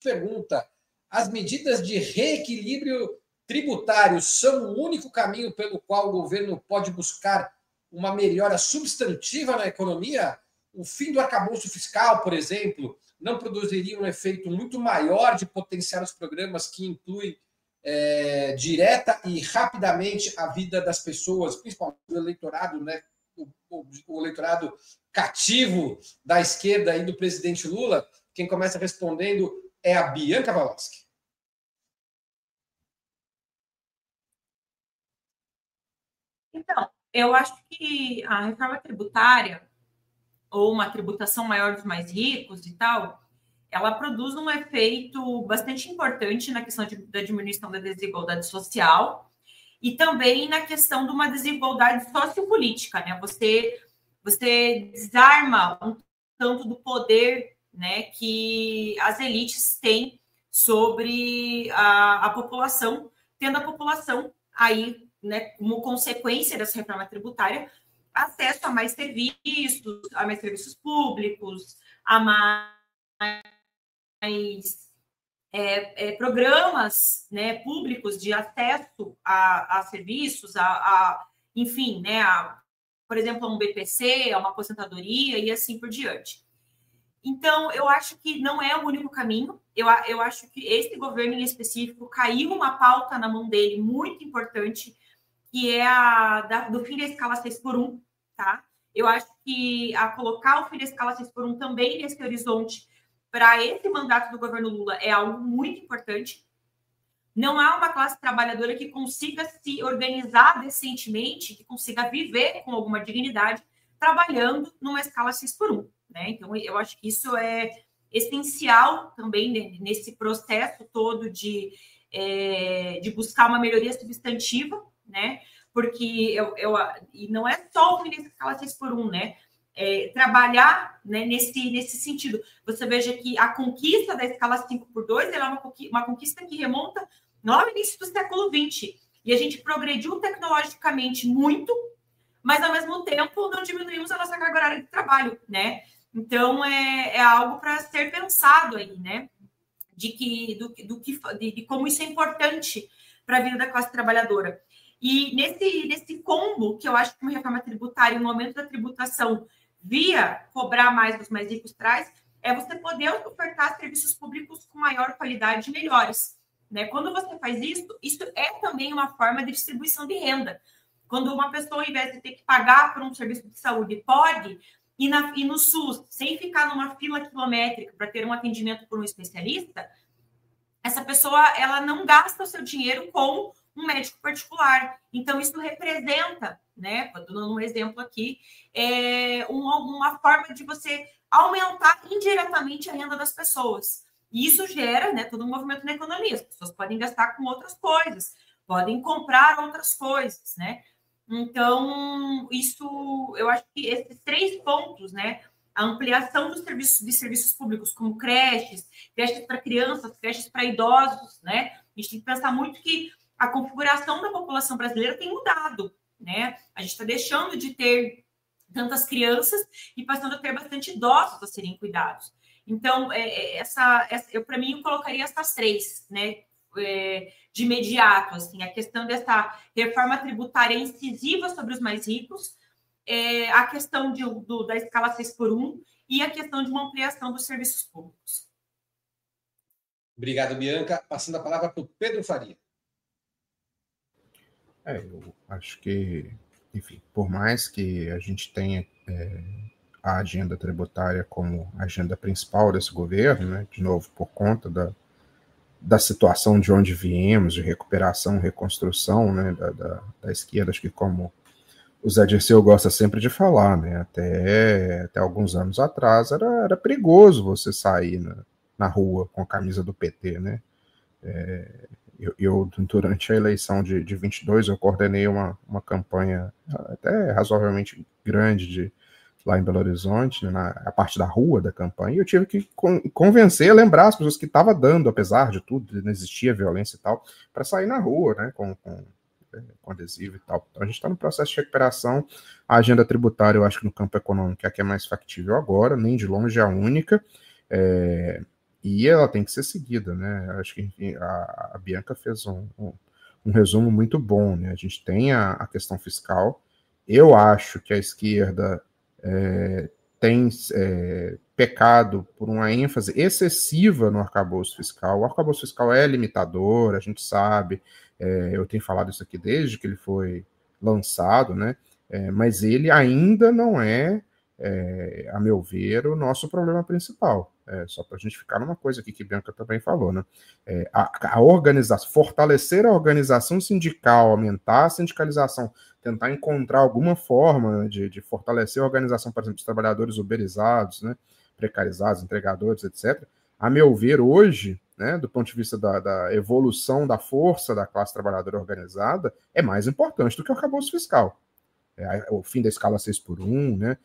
pergunta: as medidas de reequilíbrio tributário são o único caminho pelo qual o governo pode buscar uma melhora substantiva na economia? O fim do arcabouço fiscal, por exemplo, não produziria um efeito muito maior de potenciar os programas que incluem direta e rapidamente a vida das pessoas, principalmente do eleitorado, né? O eleitorado cativo da esquerda e do presidente Lula? Quem começa respondendo é a Bianca Waloski. Então, eu acho que a reforma tributária, ou uma tributação maior dos mais ricos e tal, ela produz um efeito bastante importante na questão da diminuição da desigualdade social e também na questão de uma desigualdade sociopolítica, né? Você desarma um tanto do poder, né, que as elites têm sobre a população, tendo a população aí, né, como consequência dessa reforma tributária, acesso a mais serviços públicos, a mais programas, né, públicos de acesso a serviços, enfim, né, por exemplo, a um BPC, a uma aposentadoria e assim por diante. Então, eu acho que não é o único caminho. Eu acho que esse governo em específico caiu uma pauta na mão dele muito importante, que é do fim da escala 6x1, tá? Eu acho que colocar o fim da escala 6x1 também nesse horizonte para esse mandato do governo Lula é algo muito importante. Não há uma classe trabalhadora que consiga se organizar decentemente, que consiga viver com alguma dignidade, trabalhando numa escala 6x1, né? Então, eu acho que isso é essencial também nesse processo todo de buscar uma melhoria substantiva, né? Porque e não é só o fim da escala 6x1, né? Trabalhar, né, nesse sentido. Você veja que a conquista da escala 5x2 ela é uma conquista que remonta no início do século XX. E a gente progrediu tecnologicamente muito, mas, ao mesmo tempo, não diminuímos a nossa carga horária de trabalho, né? Então, é algo para ser pensado aí, né? De como isso é importante para a vida da classe trabalhadora. E nesse combo, que eu acho que uma reforma tributária, um aumento da tributação via cobrar mais dos mais ricos traz, é você poder ofertar serviços públicos com maior qualidade e melhores, né? Quando você faz isso é também uma forma de distribuição de renda. Quando uma pessoa, ao invés de ter que pagar por um serviço de saúde, pode ir no SUS, sem ficar numa fila quilométrica para ter um atendimento por um especialista, essa pessoa ela não gasta o seu dinheiro com um médico particular. Então, isso representa, né, dando um exemplo aqui, uma forma de você aumentar indiretamente a renda das pessoas. E isso gera, né, todo um movimento na economia. As pessoas podem gastar com outras coisas, podem comprar outras coisas, né? Então, isso, eu acho que esses 3 pontos, né, a ampliação dos serviços públicos, como creches para crianças, creches para idosos, né? A gente tem que pensar muito que a configuração da população brasileira tem mudado, né? A gente está deixando de ter tantas crianças e passando a ter bastante idosos a serem cuidados. Então, para mim, eu colocaria essas 3, né? De imediato, assim, a questão dessa reforma tributária incisiva sobre os mais ricos, a questão da escala 6x1 e a questão de uma ampliação dos serviços públicos. Obrigado, Bianca. Passando a palavra para o Pedro Faria. Eu acho que, enfim, por mais que a gente tenha a agenda tributária como agenda principal desse governo, né, de novo, por conta da situação de onde viemos, de recuperação, reconstrução, né, da esquerda, acho que como o Zé Dirceu gosta sempre de falar, né, até alguns anos atrás era perigoso você sair na rua com a camisa do PT, né. Eu durante a eleição de 22, eu coordenei uma campanha até razoavelmente grande lá em Belo Horizonte, né, a parte da rua da campanha, e eu tive que convencer, lembrar as pessoas que estava dando, apesar de tudo, não existia violência e tal, para sair na rua, né, com adesivo e tal. Então a gente está no processo de recuperação. A agenda tributária, eu acho que no campo econômico é a que é mais factível agora, nem de longe é a única. E ela tem que ser seguida, né? Acho que enfim, a Bianca fez um resumo muito bom, né? A gente tem a questão fiscal. Eu acho que a esquerda tem pecado por uma ênfase excessiva no arcabouço fiscal. O arcabouço fiscal é limitador, a gente sabe. Eu tenho falado isso aqui desde que ele foi lançado, né? Mas ele ainda não a meu ver, o nosso problema principal. Só para a gente ficar numa coisa aqui que Bianca também falou, né? A organização, fortalecer a organização sindical, aumentar a sindicalização, tentar encontrar alguma forma de fortalecer a organização, por exemplo, dos trabalhadores uberizados, né? Precarizados, entregadores, etc. A meu ver, hoje, né, do ponto de vista da evolução da força da classe trabalhadora organizada, é mais importante do que o arcabouço fiscal. O fim da escala 6x1, né?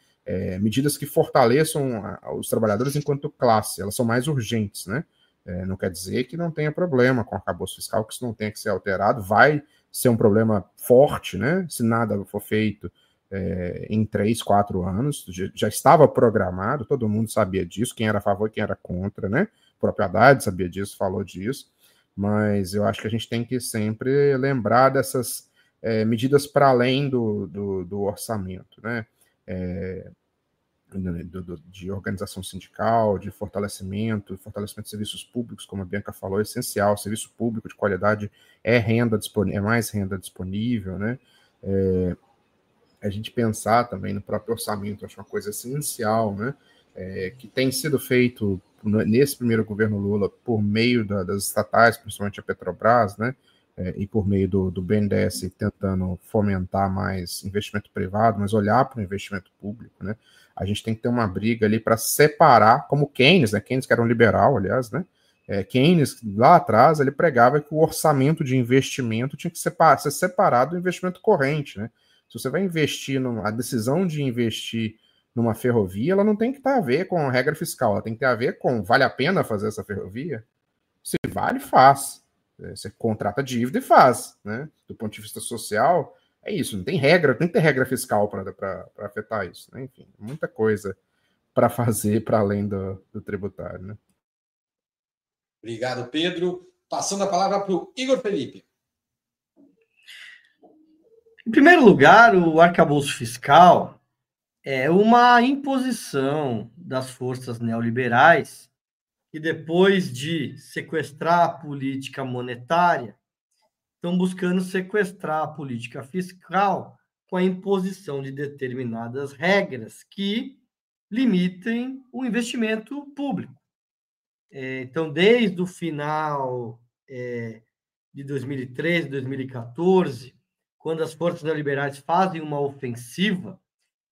Medidas que fortaleçam os trabalhadores enquanto classe, elas são mais urgentes, né? Não quer dizer que não tenha problema com o arcabouço fiscal, que isso não tenha que ser alterado, vai ser um problema forte, né? Se nada for feito em 3, 4 anos, já estava programado, todo mundo sabia disso, quem era a favor e quem era contra, né? O próprio Haddad sabia disso, falou disso, mas eu acho que a gente tem que sempre lembrar dessas medidas para além do orçamento, né? De organização sindical, de fortalecimento de serviços públicos, como a Bianca falou, é essencial. Serviço público de qualidade é mais renda disponível, né? A gente pensar também no próprio orçamento, acho uma coisa essencial, né? Que tem sido feito nesse primeiro governo Lula por meio das estatais, principalmente a Petrobras, né? E por meio do BNDES tentando fomentar mais investimento privado, mas olhar para o investimento público, né? A gente tem que ter uma briga ali para separar, como Keynes, né? Keynes que era um liberal, aliás, né? Keynes, lá atrás, ele pregava que o orçamento de investimento tinha que ser separado do investimento corrente, né? Se você vai investir, a decisão de investir numa ferrovia, ela não tem que ter a ver com a regra fiscal, ela tem que ter a ver com, vale a pena fazer essa ferrovia? Se vale, faz. Você contrata dívida e faz, né? Do ponto de vista social, é isso. Não tem regra, tem que ter regra fiscal para afetar isso, né? Enfim, muita coisa para fazer para além do tributário, né? Obrigado, Pedro. Passando a palavra para o Igor Felipe. Em primeiro lugar, o arcabouço fiscal é uma imposição das forças neoliberais que, depois de sequestrar a política monetária, estão buscando sequestrar a política fiscal com a imposição de determinadas regras que limitem o investimento público. Então, desde o final de 2013, 2014, quando as forças neoliberais fazem uma ofensiva,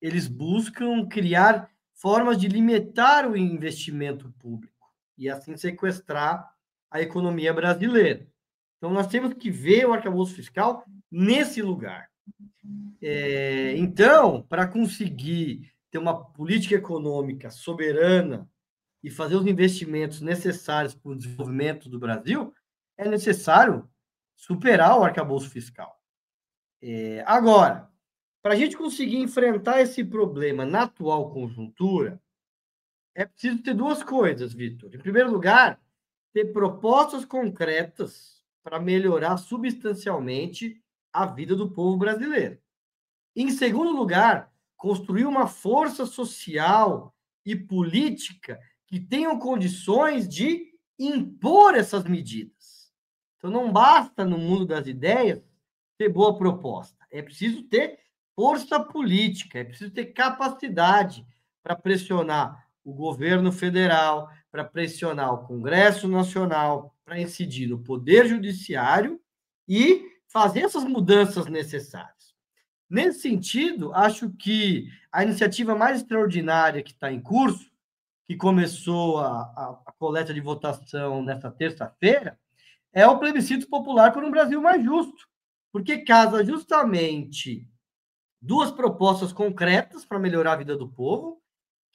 eles buscam criar formas de limitar o investimento público e assim sequestrar a economia brasileira. Então, nós temos que ver o arcabouço fiscal nesse lugar. Então, para conseguir ter uma política econômica soberana e fazer os investimentos necessários para o desenvolvimento do Brasil, é necessário superar o arcabouço fiscal. Agora, para a gente conseguir enfrentar esse problema na atual conjuntura, é preciso ter duas coisas, Vitor. Em primeiro lugar, ter propostas concretas para melhorar substancialmente a vida do povo brasileiro. Em segundo lugar, construir uma força social e política que tenham condições de impor essas medidas. Então, não basta, no mundo das ideias, ter boa proposta. É preciso ter força política, é preciso ter capacidade para pressionar o governo federal, para pressionar o Congresso Nacional, para incidir no Poder Judiciário e fazer essas mudanças necessárias. Nesse sentido, acho que a iniciativa mais extraordinária que está em curso, que começou a coleta de votação nesta terça-feira, é o plebiscito popular por um Brasil mais justo, porque casa justamente duas propostas concretas para melhorar a vida do povo,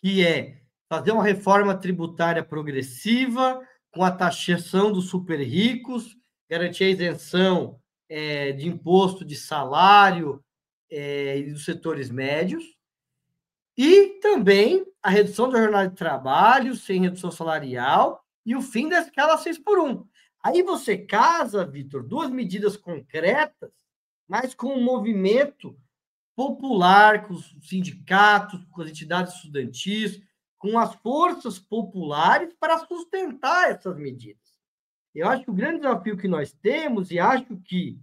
que é fazer uma reforma tributária progressiva, com a taxação dos super ricos, garantir a isenção de imposto de salário e dos setores médios, e também a redução da jornada de trabalho sem redução salarial e o fim da escala 6x1. Aí você casa, Vitor, duas medidas concretas, mas com um movimento popular, com os sindicatos, com as entidades estudantis, com as forças populares para sustentar essas medidas. Eu acho que o grande desafio que nós temos, e acho que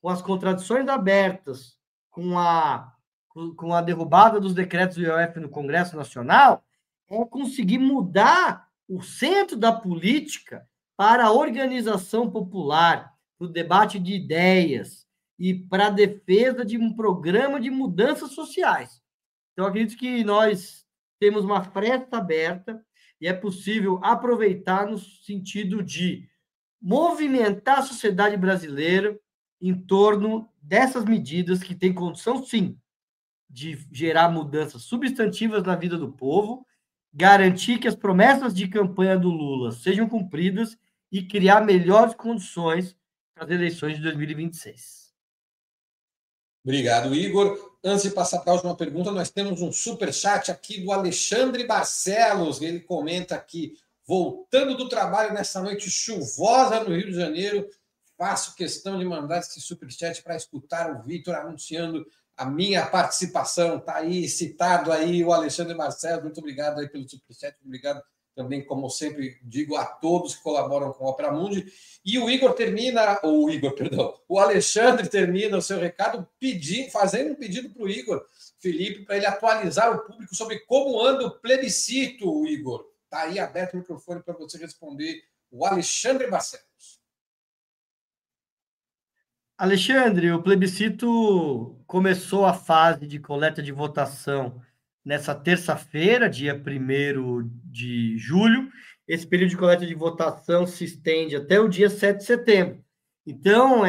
com as contradições abertas, com a derrubada dos decretos do IOF no Congresso Nacional, é conseguir mudar o centro da política para a organização popular, para o debate de ideias e para a defesa de um programa de mudanças sociais. Então, acredito que nós temos uma fresta aberta e é possível aproveitar no sentido de movimentar a sociedade brasileira em torno dessas medidas que têm condição, sim, de gerar mudanças substantivas na vida do povo, garantir que as promessas de campanha do Lula sejam cumpridas e criar melhores condições para as eleições de 2026. Obrigado, Igor. Antes de passar para a última pergunta, nós temos um superchat aqui do Alexandre Barcelos. Ele comenta aqui: voltando do trabalho nessa noite chuvosa no Rio de Janeiro, faço questão de mandar esse superchat para escutar o Vitor anunciando a minha participação. Está aí citado aí o Alexandre Barcelos. Muito obrigado aí pelo superchat. Obrigado também, como sempre digo, a todos que colaboram com o Opera Mundi. E o Alexandre termina o seu recado fazendo um pedido para o Igor Felipe, para ele atualizar o público sobre como anda o plebiscito, Igor. Está aí aberto o microfone para você responder, o Alexandre Barcelos. Alexandre, o plebiscito começou a fase de coleta de votação nessa terça-feira, dia 1º de julho. Esse período de coleta de votação se estende até o dia 7 de setembro. Então,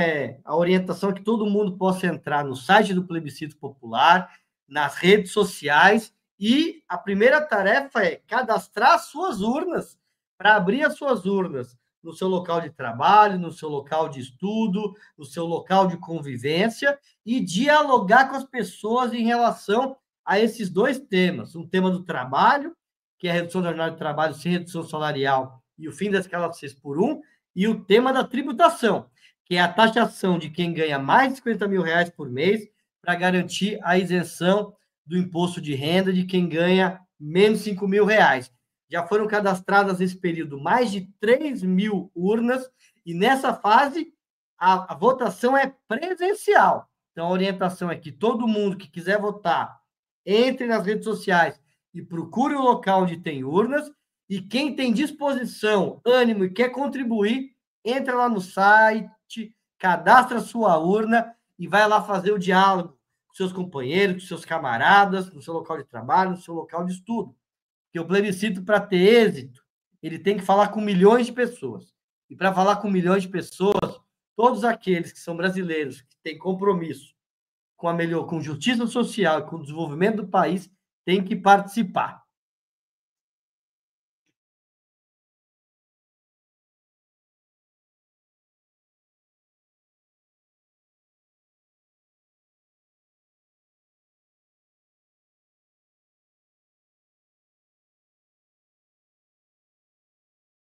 a orientação é que todo mundo possa entrar no site do Plebiscito Popular, nas redes sociais, e a primeira tarefa é cadastrar suas urnas, para abrir as suas urnas no seu local de trabalho, no seu local de estudo, no seu local de convivência, e dialogar com as pessoas em relação a esses dois temas. Um tema do trabalho, que é a redução da jornada de trabalho sem redução salarial e o fim da escala 6x1, e o tema da tributação, que é a taxação de quem ganha mais de 50 mil reais por mês, para garantir a isenção do imposto de renda de quem ganha menos de 5 mil reais. Já foram cadastradas nesse período mais de 3 mil urnas, e nessa fase a votação é presencial. Então, a orientação é que todo mundo que quiser votar entre nas redes sociais e procure o local onde tem urnas, e quem tem disposição, ânimo e quer contribuir, entra lá no site, cadastra sua urna e vai lá fazer o diálogo com seus companheiros, com seus camaradas, no seu local de trabalho, no seu local de estudo. Porque o plebiscito, para ter êxito, ele tem que falar com milhões de pessoas. E para falar com milhões de pessoas, todos aqueles que são brasileiros, que têm compromisso com justiça social e com o desenvolvimento do país, têm que participar.